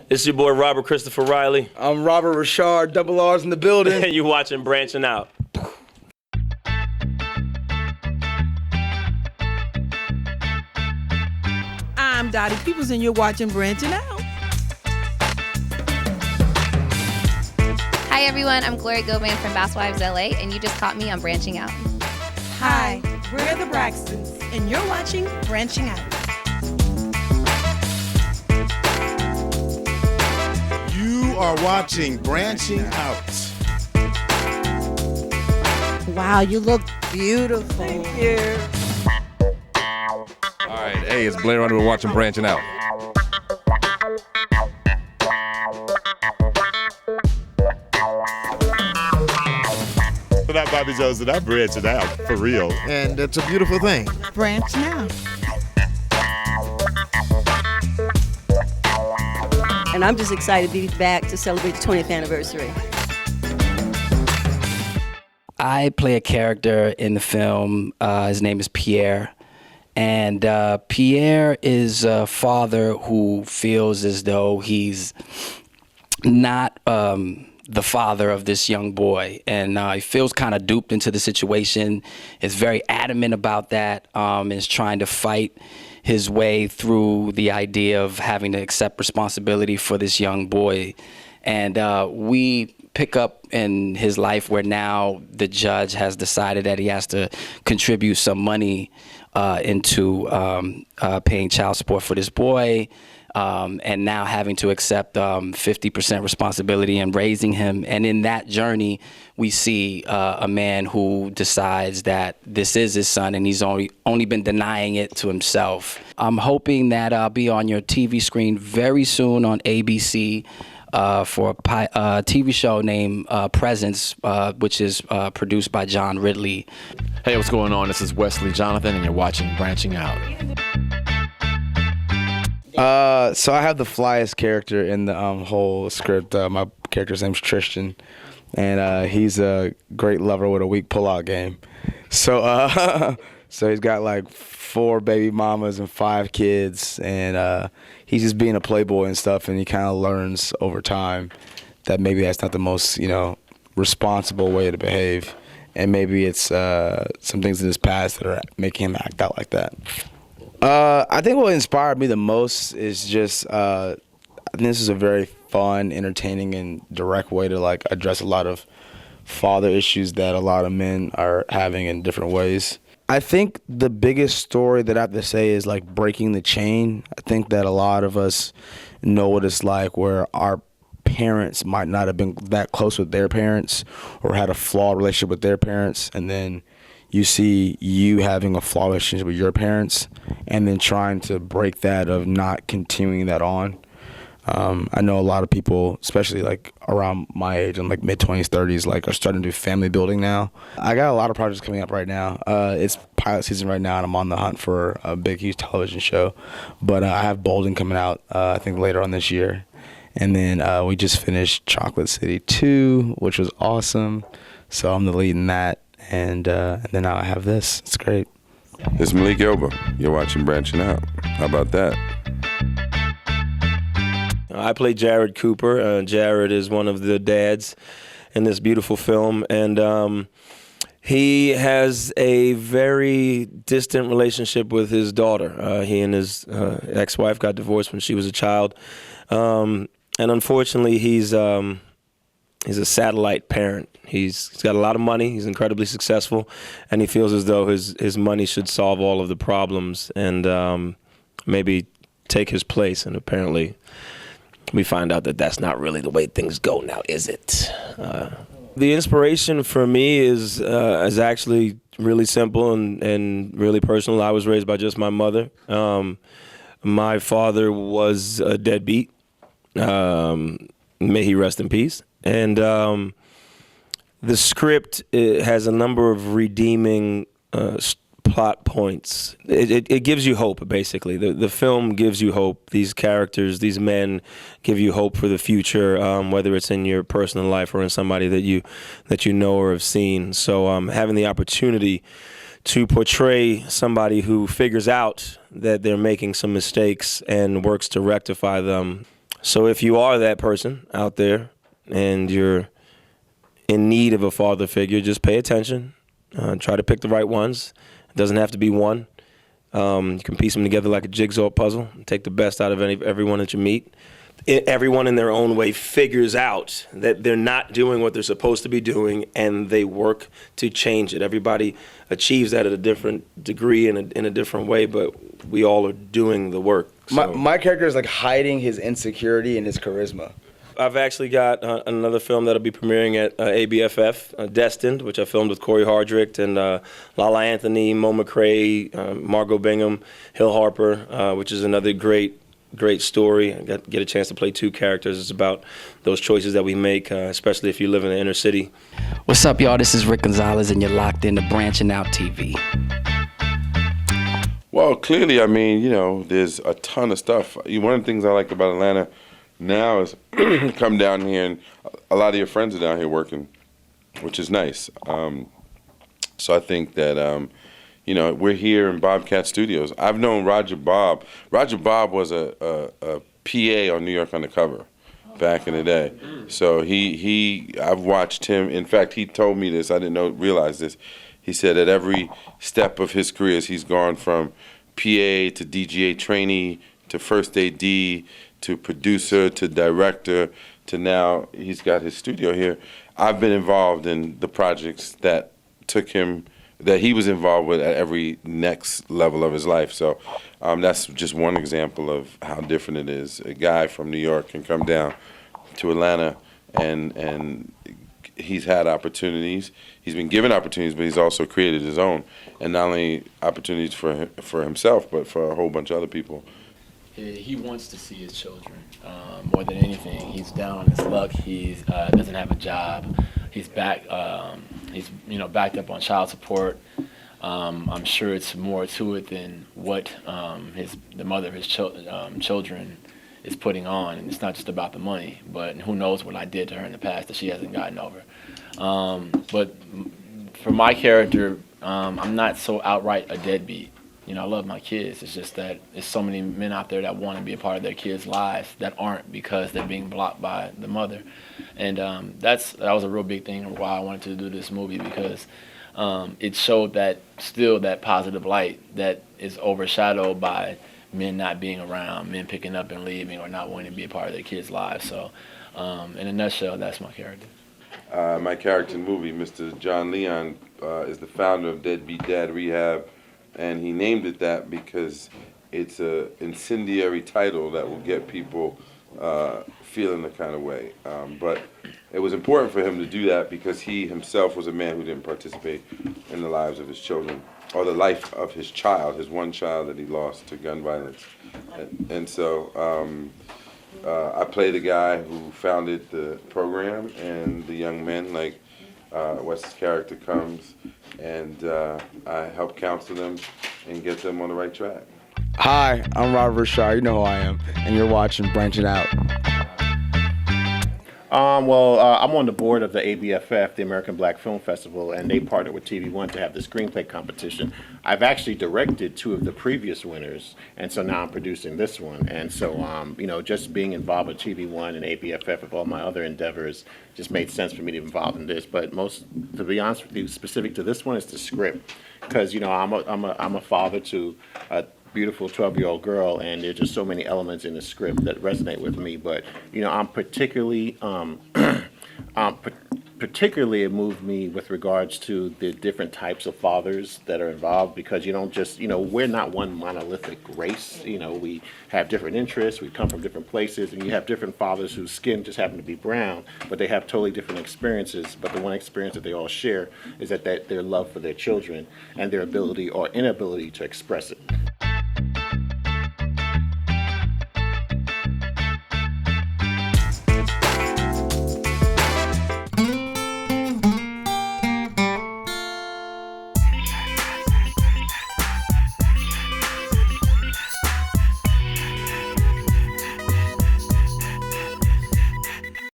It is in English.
It's your boy Robert Christopher Riley. I'm Robert Ri'card, double R's in the building. And you're watching Branching Out. I'm Dottie Peoples, and you're watching Branching Out. Hi everyone, I'm Gloria Goban from Bass Wives LA, and you just caught me on Branching Out. Hi, we're the Braxtons, and you're watching Branching Out. You are watching Branching Out. Wow, you look beautiful. Thank you. All right, hey, it's Blair Runner. We're watching Branching Out. But I'm Bobby Jones and I'm branching out for real. And it's a beautiful thing. Branch now. And I'm just excited to be back to celebrate the 20th anniversary. I play a character in the film. His name is Pierre. And Pierre is a father who feels as though he's not the father of this young boy. And he feels kind of duped into the situation, is very adamant about that, is trying to fight his way through the idea of having to accept responsibility for this young boy. And we pick up in his life where now the judge has decided that he has to contribute some money into paying child support for this boy, and now having to accept 50% responsibility in raising him. And in that journey, we see a man who decides that this is his son, and he's only been denying it to himself. I'm hoping that I'll be on your TV screen very soon on ABC for a TV show named Presence, which is produced by John Ridley. Hey, what's going on? This is Wesley Jonathan, and you're watching Branching Out. So I have the flyest character in the whole script. My character's name's Tristan, and he's a great lover with a weak pullout game. So so he's got like 4 baby mamas and 5 kids, and he's just being a playboy and stuff, and he kind of learns over time that maybe that's not the most, responsible way to behave, and maybe it's some things in his past that are making him act out like that. I think what inspired me the most is just I think this is a very fun, entertaining, and direct way to like address a lot of father issues that a lot of men are having in different ways. I think the biggest story that I have to say is like breaking the chain. I think that a lot of us know what it's like where our parents might not have been that close with their parents or had a flawed relationship with their parents, and then you see you having a flawed relationship with your parents and then trying to break that of not continuing that on. I know a lot of people, especially like around my age, I'm like mid-20s, 30s, like are starting to do family building now. I got a lot of projects coming up right now. It's pilot season right now, and I'm on the hunt for a big, huge television show. But I have Bolden coming out, I think, later on this year. And then we just finished Chocolate City 2, which was awesome. So I'm the lead in that. And then now I have this. It's great. It's Malik Yoba. You're watching Branching Out. How about that? I play Jared Cooper. Jared is one of the dads in this beautiful film, and he has a very distant relationship with his daughter. He and his ex-wife got divorced when she was a child, and unfortunately, he's a satellite parent. He's got a lot of money. He's incredibly successful, and he feels as though his money should solve all of the problems and maybe take his place. And apparently, we find out that that's not really the way things go now, is it? The inspiration for me is actually really simple and really personal. I was raised by just my mother. My father was a deadbeat. May he rest in peace. And the script has a number of redeeming plot points. It gives you hope, basically. The film gives you hope. These characters, these men, give you hope for the future, whether it's in your personal life or in somebody that you know or have seen. So having the opportunity to portray somebody who figures out that they're making some mistakes and works to rectify them, So if you are that person out there and you're in need of a father figure, just pay attention. Try to pick the right ones. It doesn't have to be one. You can piece them together like a jigsaw puzzle and take the best out of everyone that you meet. Everyone in their own way figures out that they're not doing what they're supposed to be doing, and they work to change it. Everybody achieves that at a different degree and in a different way, but we all are doing the work. So. My character is like hiding his insecurity and his charisma. I've actually got another film that'll be premiering at ABFF, Destined, which I filmed with Corey Hardrict and Lala Anthony, Mo McRae, Margot Bingham, Hill Harper, which is another great story. I get a chance to play 2 characters. It's about those choices that we make, especially if you live in the inner city. What's up, y'all? This is Rick Gonzalez, and you're locked into Branching Out TV. Well, clearly, I mean, there's a ton of stuff. One of the things I like about Atlanta now is come down here, and a lot of your friends are down here working, which is nice. So I think that, we're here in Bobcat Studios. I've known Roger Bob. Roger Bob was a PA on New York Undercover back in the day. So I've watched him. In fact, he told me this. I didn't realize this. He said at every step of his career, he's gone from PA to DGA trainee to first AD to producer to director to now he's got his studio here. I've been involved in the projects that he was involved with at every next level of his life. So that's just one example of how different it is. A guy from New York can come down to Atlanta and he's had opportunities. He's been given opportunities, but he's also created his own. And not only opportunities for himself, but for a whole bunch of other people. He wants to see his children more than anything. He's down on his luck. He doesn't have a job. He's backed up on child support. I'm sure it's more to it than what the mother of his children is putting on. And it's not just about the money, but who knows what I did to her in the past that she hasn't gotten over. But for my character, I'm not so outright a deadbeat. I love my kids. It's just that there's so many men out there that want to be a part of their kids' lives that aren't because they're being blocked by the mother. And that was a real big thing why I wanted to do this movie, because it showed that positive light that is overshadowed by men not being around, men picking up and leaving, or not wanting to be a part of their kids' lives. So in a nutshell, that's my character. My character in the movie, Mr. John Leon, is the founder of Bad Dad Rehab. And he named it that because it's an incendiary title that will get people feeling the kind of way. But it was important for him to do that because he himself was a man who didn't participate in the lives of his children, or the life of his child, his one child that he lost to gun violence. And so I play the guy who founded the program, and the young men, like Wes's character, comes and I help counsel them and get them on the right track. Hi, I'm Robert Ri'card. You know who I am, and you're watching Branching Out. I'm on the board of the ABFF, the American Black Film Festival, and they partnered with TV One to have the screenplay competition. I've actually directed 2 of the previous winners, and so now I'm producing this one. And so, just being involved with TV One and ABFF with all my other endeavors just made sense for me to be involved in this. But to be honest with you, specific to this one, is the script, because I'm a father to a beautiful 12-year-old girl, and there's just so many elements in the script that resonate with me. But I'm particularly particularly it moved me with regards to the different types of fathers that are involved, because you don't just, we're not one monolithic race. We have different interests, we come from different places, and you have different fathers whose skin just happen to be brown, but they have totally different experiences. But the one experience that they all share is that their love for their children and their ability or inability to express it.